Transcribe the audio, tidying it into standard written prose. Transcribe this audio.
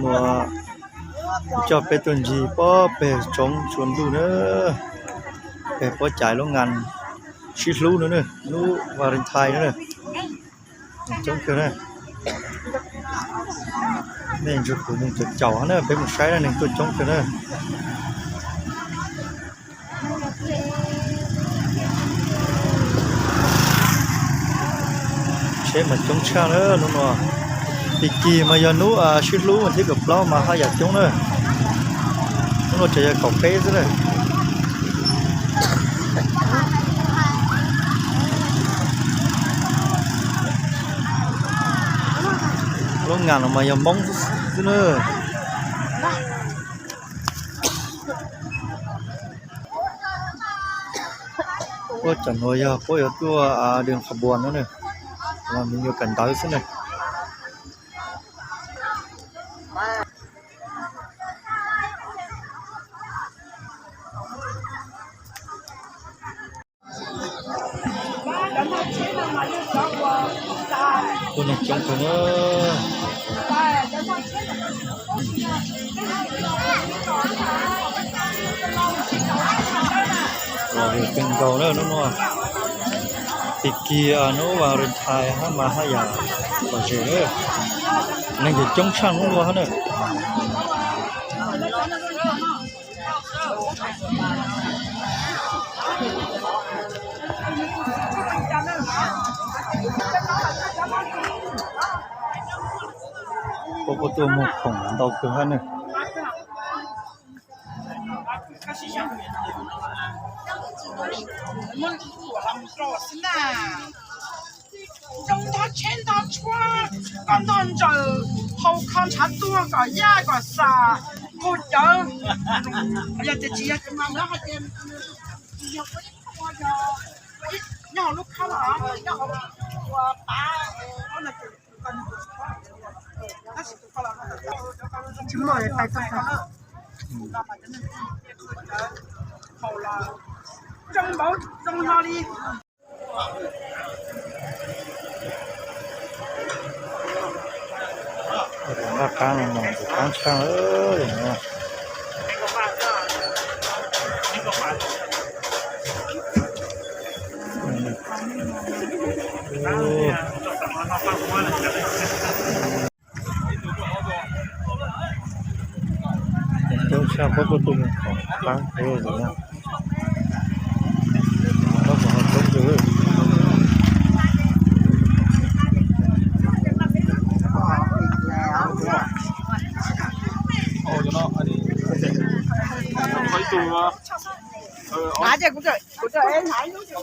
มัวจอดไปตุนจีป้อไปจงชวนดูเนอะไปป้อจ่ายโรงงานชิดรู้เนอะรู้วาเลนไทน์เนอะจงคือเนอะนี่จุดหนึ่งจุดเจ้าเนอะเป็นหมดใช้แล้วหนึ่งจุดจงคือเนอะใช้มาจงช่างเนอะนุ่นวะปีกีมายานุชิดรู้มันที่กับเรามาหาอยากจงเนอะนุ่นวะจะอยากเกาะเป๊ะซะเลยโรงงานออกมายังมองซะเนอะก็จันว่าก็有ตัวเดินขบวนนั่นเนอะว่ามีอยู่กันดาวซะเนอะคนนี้จังคนเนอะเราเป็นเก่าเนอะนุ่นวะติกีโนวาเรนไทน์ฮะมาหายาก็เจอนั่นจะจงช่างนุ่นวะเนอะพวกตัวหมกของดอกคือฮะเนอะ中他牵他穿，刚当着好看差多个一个啥，好人。哎呀，这几日咁啊，还点，要不我就，要碌卡啦，要我把我那个跟，那是不啦，什么也太快了，好啦，中冇中哪里？ราคาหน่อยค้างช่างอย่างเงี้ยเจ้าชาพวกตัวของค้างอย่างเงี้ยแล้วก็ต้องดู哪只嗰只，嗰只誒睇到就。